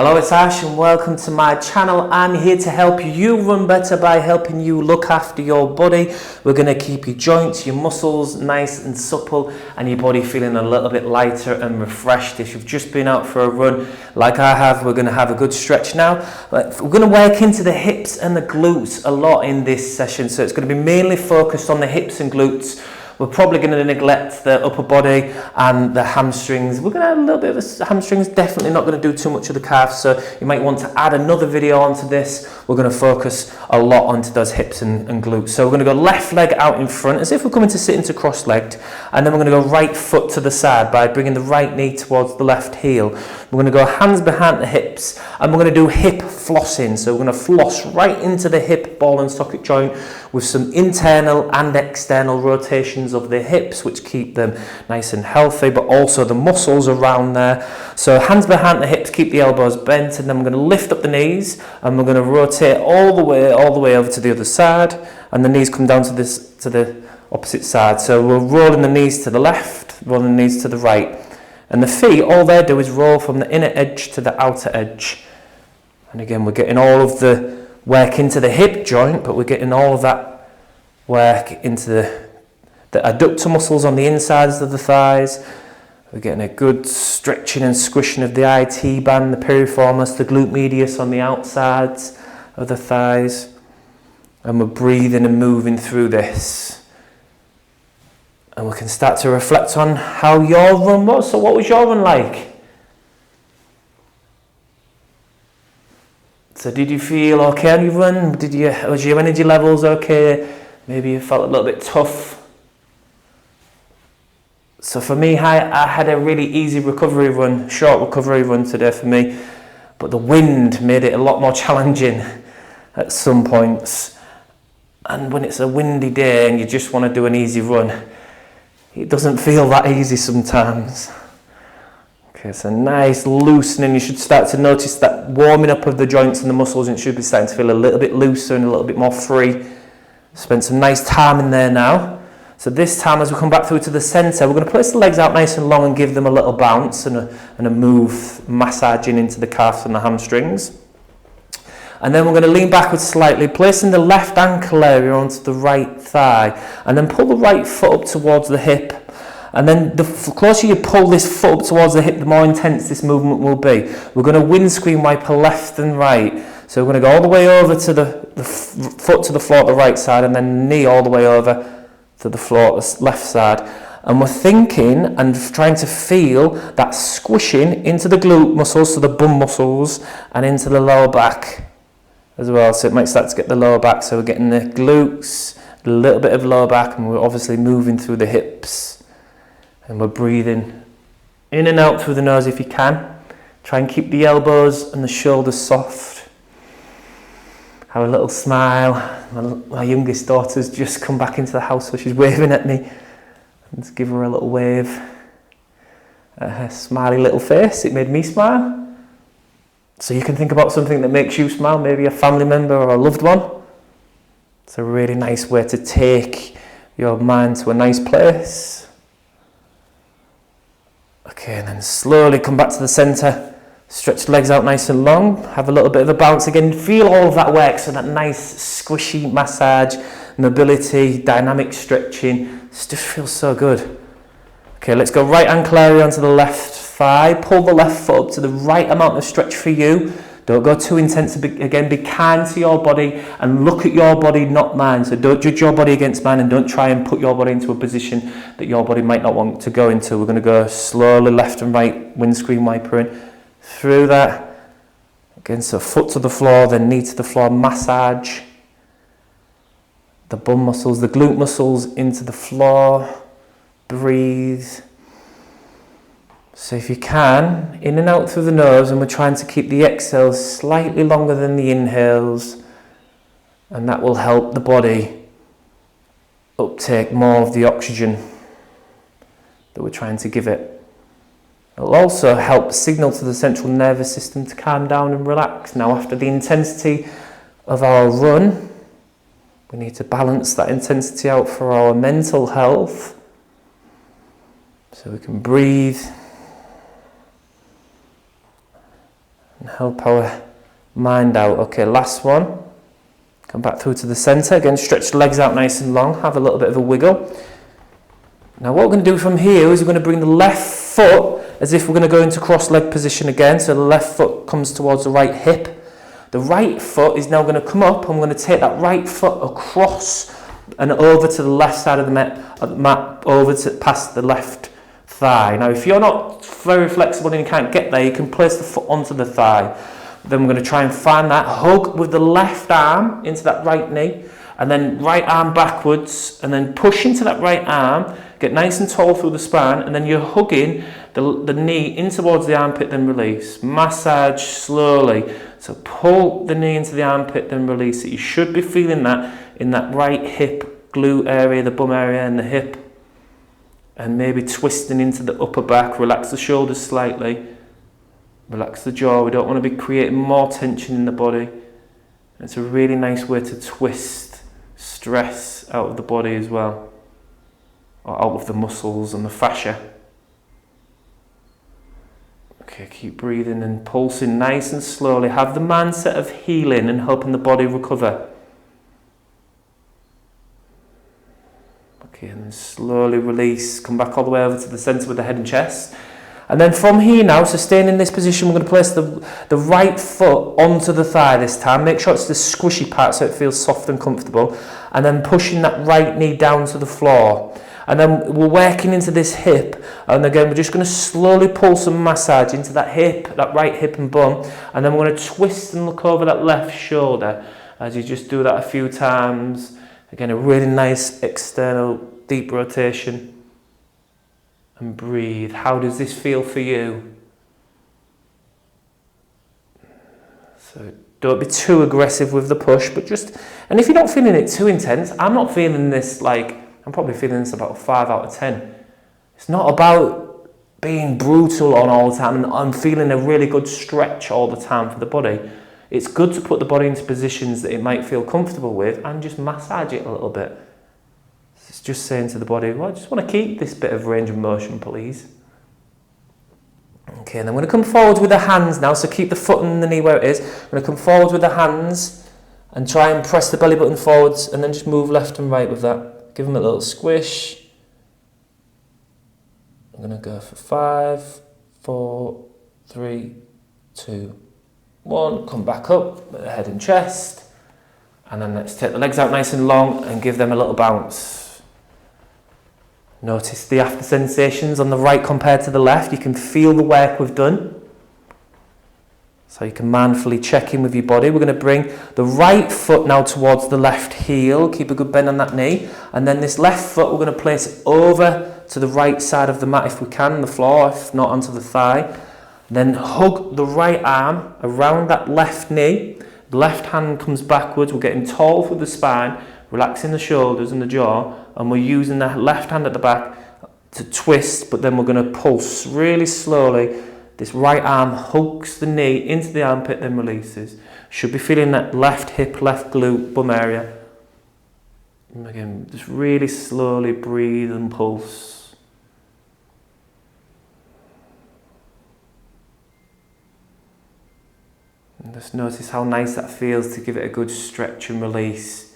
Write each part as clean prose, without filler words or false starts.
Hello, it's Ash and welcome to my channel. I'm here to help you run better by helping you look after your body. We're going to keep your joints, your muscles nice and supple and your body feeling a little bit lighter and refreshed. If you've just been out for a run like I have, we're going to have a good stretch now. We're going to work into the hips and the glutes a lot in this session. So it's going to be mainly focused on the hips and glutes. We're probably going to neglect the upper body and the hamstrings. We're going to have a little bit of the hamstrings, definitely not going to do too much of the calves, so you might want to add another video onto this. We're going to focus a lot onto those hips and glutes. So we're going to go left leg out in front as if we're coming to sit into cross-legged, and then we're going to go right foot to the side by bringing the right knee towards the left heel. We're going to go hands behind the hips and we're going to do hip flossing. So we're going to floss right into the hip ball and socket joint with some internal and external rotations of the hips, which keep them nice and healthy, but also the muscles around there. So hands behind the hips, keep the elbows bent, and then we're going to lift up the knees and we're going to rotate all the way over to the other side, and the knees come down to the opposite side. So we're rolling the knees to the left, rolling the knees to the right, and the feet, all they do is roll from the inner edge to the outer edge. And again, we're getting all of the work into the hip joint, but we're getting all of that work into the adductor muscles on the insides of the thighs. We're getting a good stretching and squishing of the IT band, the piriformis, the glute medius on the outsides of the thighs. And we're breathing and moving through this. And we can start to reflect on how your run was. So what was your run like? So did you feel okay on your run? Was your energy levels okay? Maybe you felt a little bit tough. So for me, I had a really easy recovery run, short recovery run today for me, but the wind made it a lot more challenging at some points. And when it's a windy day and you just want to do an easy run, it doesn't feel that easy sometimes. Okay, so nice loosening. You should start to notice that warming up of the joints and the muscles, and it should be starting to feel a little bit looser and a little bit more free. Spent some nice time in there now. So this time, as we come back through to the centre, we're going to place the legs out nice and long and give them a little bounce and a move, massaging into the calves and the hamstrings. And then we're going to lean backwards slightly, placing the left ankle area onto the right thigh, and then pull the right foot up towards the hip. And then the closer you pull this foot up towards the hip, the more intense this movement will be. We're going to windscreen wiper left and right. So we're going to go all the way over to the foot to the floor at the right side, and then knee all the way over to the floor at the left side. And we're thinking and trying to feel that squishing into the glute muscles, so the bum muscles, and into the lower back as well. So it might start to get the lower back. So we're getting the glutes, a little bit of lower back, and we're obviously moving through the hips. And we're breathing in and out through the nose if you can. Try and keep the elbows and the shoulders soft. Have a little smile. My youngest daughter's just come back into the house, so she's waving at me. Let's give her a little wave. Her smiley little face, it made me smile. So you can think about something that makes you smile, maybe a family member or a loved one. It's a really nice way to take your mind to a nice place. Okay, and then slowly come back to the centre. Stretch the legs out nice and long. Have a little bit of a bounce again. Feel all of that work, so that nice squishy massage, mobility, dynamic stretching. This just feels so good. Okay, let's go right ankle area onto the left thigh. Pull the left foot up to the right amount of stretch for you. Don't go too intense. Again, be kind to your body and look at your body, not mine. So don't judge your body against mine, and don't try and put your body into a position that your body might not want to go into. We're going to go slowly left and right, windscreen wipering through that. Again, so foot to the floor, then knee to the floor, massage the bum muscles, the glute muscles into the floor. Breathe. So if you can, in and out through the nose, and we're trying to keep the exhales slightly longer than the inhales, and that will help the body uptake more of the oxygen that we're trying to give it. It'll also help signal to the central nervous system to calm down and relax. Now, after the intensity of our run, we need to balance that intensity out for our mental health. So we can breathe and help our mind out. Okay, last one. Come back through to the centre. Again, stretch the legs out nice and long. Have a little bit of a wiggle. Now what we're going to do from here is we're going to bring the left foot as if we're going to go into cross leg position again. So the left foot comes towards the right hip. The right foot is now going to come up. I'm going to take that right foot across and over to the left side of the mat, over to past the left thigh. Now if you're not very flexible and you can't get there, you can place the foot onto the thigh. Then we're going to try and find that hug with the left arm into that right knee, and then right arm backwards, and then push into that right arm, get nice and tall through the spine, and then you're hugging the knee in towards the armpit, then release. Massage slowly. So pull the knee into the armpit, then release it. You should be feeling that in that right hip, glute area, the bum area and the hip. And maybe twisting into the upper back. Relax the shoulders slightly. Relax the jaw. We don't want to be creating more tension in the body. It's a really nice way to twist stress out of the body as well. Or out of the muscles and the fascia. Okay, keep breathing and pulsing nice and slowly. Have the mindset of healing and helping the body recover. Okay, and then slowly release. Come back all the way over to the centre with the head and chest. And then from here now, so staying in this position, we're going to place the right foot onto the thigh this time. Make sure it's the squishy part so it feels soft and comfortable. And then pushing that right knee down to the floor. And then we're working into this hip, and again we're just going to slowly pull some massage into that hip, that right hip and bum, and then we're going to twist and look over that left shoulder as you just do that a few times. Again, a really nice external deep rotation. And breathe. How does this feel for you? So don't be too aggressive with the push, but just, and if you're not feeling it too intense, I'm not feeling this I'm probably feeling this about 5 out of 10. It's not about being brutal on all the time and I'm feeling a really good stretch all the time for the body. It's good to put the body into positions that it might feel comfortable with and just massage it a little bit. It's just saying to the body, well, I just want to keep this bit of range of motion, please. Okay, and I'm going to come forward with the hands now, so keep the foot and the knee where it is. I'm going to come forward with the hands and try and press the belly button forwards and then just move left and right with that. Give them a little squish. I'm going to go for 5, 4, 3, 2, 1. Come back up with the head and chest. And then let's take the legs out nice and long and give them a little bounce. Notice the after sensations on the right compared to the left. You can feel the work we've done. So you can mindfully check in with your body. We're going to bring the right foot now towards the left heel. Keep a good bend on that knee. And then this left foot, we're going to place it over to the right side of the mat if we can, the floor, if not onto the thigh. Then hug the right arm around that left knee. The left hand comes backwards. We're getting tall through the spine, relaxing the shoulders and the jaw. And we're using the left hand at the back to twist, but then we're going to pulse really slowly. This right arm hooks the knee into the armpit, then releases. Should be feeling that left hip, left glute, bum area. And again, just really slowly breathe and pulse. And just notice how nice that feels to give it a good stretch and release.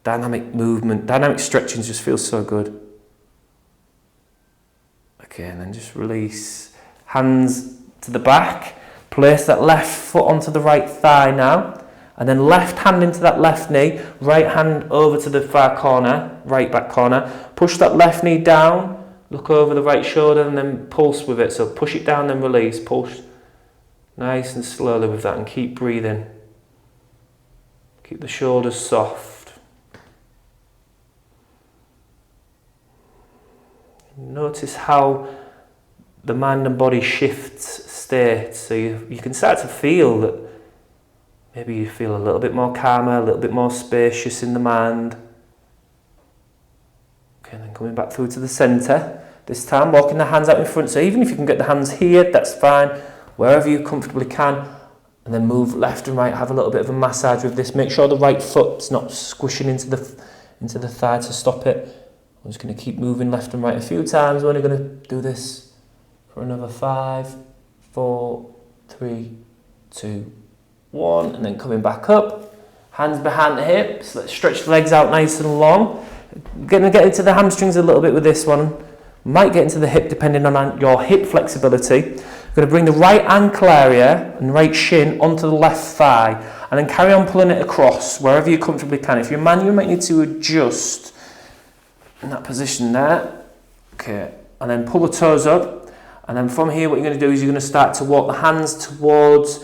Dynamic movement, dynamic stretching just feels so good. Okay, and then just release. Hands to the back, place that left foot onto the right thigh now, and then left hand into that left knee, right hand over to the far corner, right back corner, push that left knee down, look over the right shoulder and then pulse with it, so push it down then release, push nice and slowly with that and keep breathing. Keep the shoulders soft. Notice how the mind and body shifts state, so you can start to feel that maybe you feel a little bit more calmer, a little bit more spacious in the mind. Okay, and then coming back through to the centre, this time walking the hands out in front, so even if you can get the hands here, that's fine, wherever you comfortably can, and then move left and right, have a little bit of a massage with this, make sure the right foot's not squishing into the thigh to stop it. I'm just going to keep moving left and right a few times. We're only going to do this for another 5, 4, 3, 2, 1, and then coming back up. Hands behind the hips. Let's stretch the legs out nice and long. Going to get into the hamstrings a little bit with this one. Might get into the hip depending on your hip flexibility. Going to bring the right ankle area and right shin onto the left thigh, and then carry on pulling it across wherever you comfortably can. If you're a man, you might need to adjust in that position there. Okay, and then pull the toes up, and then from here what you're going to do is you're going to start to walk the hands towards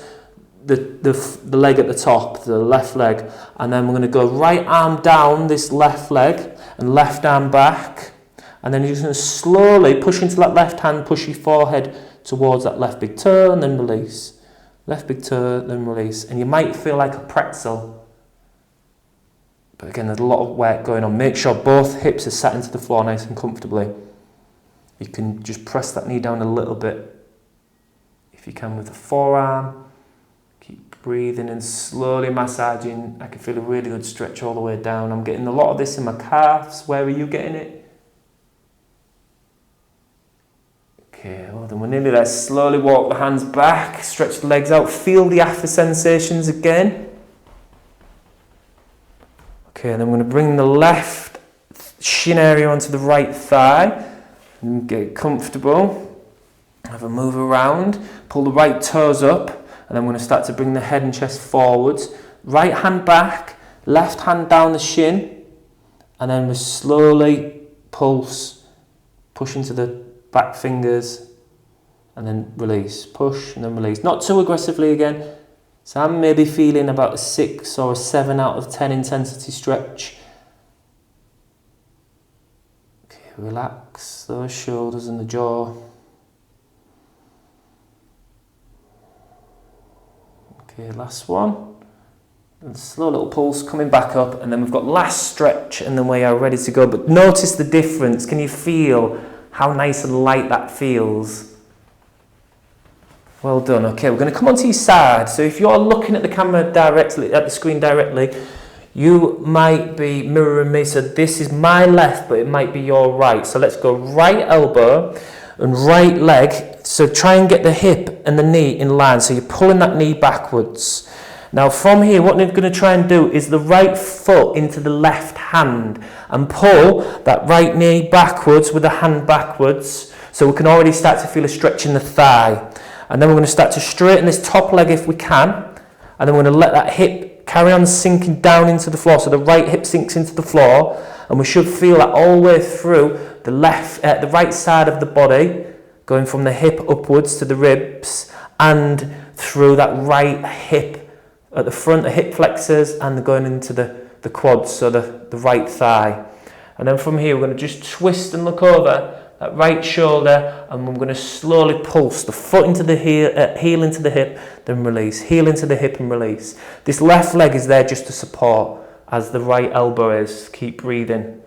the leg at the top, the left leg, and then we're going to go right arm down this left leg and left arm back, and then you're just going to slowly push into that left hand, push your forehead towards that left big toe, and then release. Left big toe, then release. And you might feel like a pretzel, but again, there's a lot of work going on. Make sure both hips are sat into the floor nice and comfortably. You can just press that knee down a little bit if you can with the forearm. Keep breathing and slowly massaging. I can feel a really good stretch all the way down. I'm getting a lot of this in my calves. Where are you getting it? Okay, well then we're nearly there. Slowly walk the hands back, stretch the legs out, feel the after sensations again. Okay, and then we're going to bring the left shin area onto the right thigh and get comfortable. Have a move around, pull the right toes up, and then we're going to start to bring the head and chest forwards. Right hand back, left hand down the shin, and then we slowly push into the back fingers, and then release. Push and then release. Not too aggressively again. So I'm maybe feeling about a 6 or a 7 out of 10 intensity stretch. Okay, relax those shoulders and the jaw. Okay, last one. And slow little pulse coming back up, and then we've got last stretch, and then we are ready to go. But notice the difference. Can you feel how nice and light that feels? Well done. Okay, we're going to come onto your side. So if you're looking at the camera directly, at the screen directly, you might be mirroring me. So this is my left, but it might be your right. So let's go right elbow and right leg. So try and get the hip and the knee in line. So you're pulling that knee backwards. Now from here, what we're going to try and do is the right foot into the left hand and pull that right knee backwards with the hand backwards. So we can already start to feel a stretch in the thigh. And then we're going to start to straighten this top leg if we can. And then we're going to let that hip carry on sinking down into the floor. So the right hip sinks into the floor. And we should feel that all the way through the right side of the body, going from the hip upwards to the ribs and through that right hip at the front, the hip flexors, and going into the quads, so the right thigh. And then from here, we're going to just twist and look over that right shoulder, and we're going to slowly pulse the foot into the heel into the hip, then release. Heel into the hip and release. This left leg is there just to support, as the right elbow is. Keep breathing.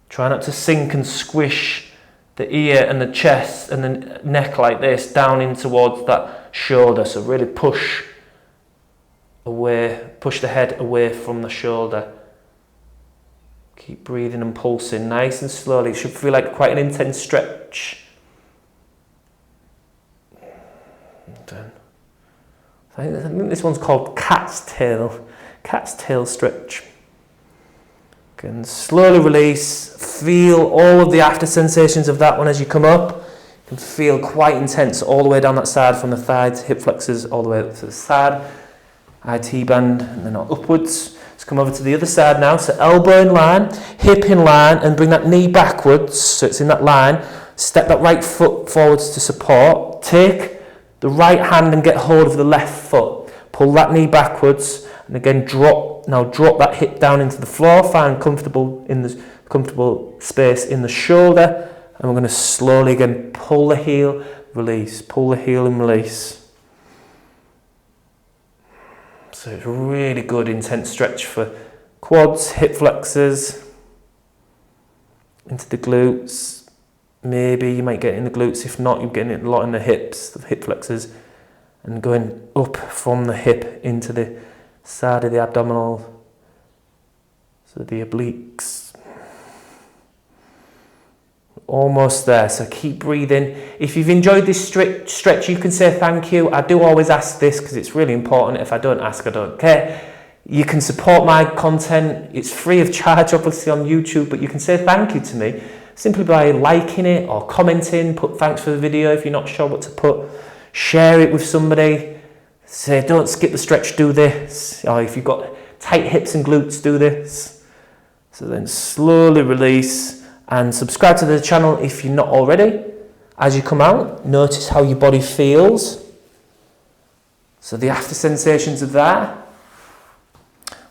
Try not to sink and squish the ear and the chest and the neck like this down in towards that shoulder. So really push the head away from the shoulder. Keep breathing and pulsing nice and slowly. It should feel like quite an intense stretch. Done. I think this one's called cat's tail stretch. And slowly release. Feel all of the after sensations of that one as you come up. You can feel quite intense all the way down that side, from the thigh to hip flexors all the way up to the side. IT band, and then upwards. Let's come over to the other side now. So elbow in line, hip in line, and bring that knee backwards so it's in that line. Step that right foot forwards to support. Take the right hand and get hold of the left foot. Pull that knee backwards, and again drop. Now drop that hip down into the floor. Find comfortable space in the shoulder, and we're going to slowly again pull the heel, release. Pull the heel and release. So it's a really good intense stretch for quads, hip flexors, into the glutes. Maybe you might get it in the glutes. If not, you're getting it a lot in the hips, the hip flexors, and going up from the hip into the side of the abdominal, so the obliques. almost there. So keep breathing. If you've enjoyed this stretch, you can say thank you. I do always ask this because it's really important. If I don't ask, I don't care. You can support my content. It's free of charge, obviously, on YouTube, but you can say thank you to me simply by liking it or commenting. Put thanks for the video if you're not sure what to put. Share it with somebody. Say, don't skip the stretch, do this. Or if you've got tight hips and glutes, do this. So then slowly release and subscribe to the channel if you're not already. As you come out, notice how your body feels. So the after sensations of that.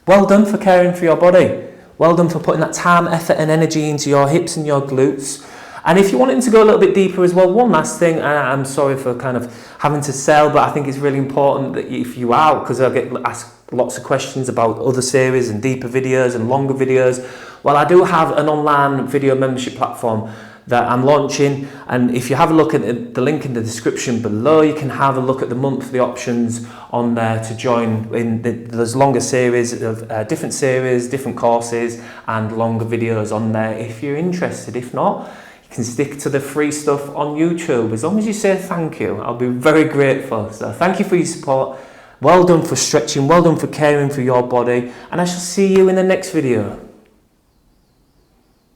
Well done for caring for your body. Well done for putting that time, effort and energy into your hips and your glutes. And if you're wanting to go a little bit deeper as well, one last thing, and I'm sorry for kind of having to sell, but I think it's really important that if you are, because I get asked lots of questions about other series and deeper videos and longer videos. Well, I do have an online video membership platform that I'm launching, and if you have a look at the link in the description below, you can have a look at the monthly options on there to join in. There's longer series of different series, different courses and longer videos on there if you're interested. If not, you can stick to the free stuff on YouTube. As long as you say thank you, I'll be very grateful. So thank you for your support. Well done for stretching, well done for caring for your body, and I shall see you in the next video.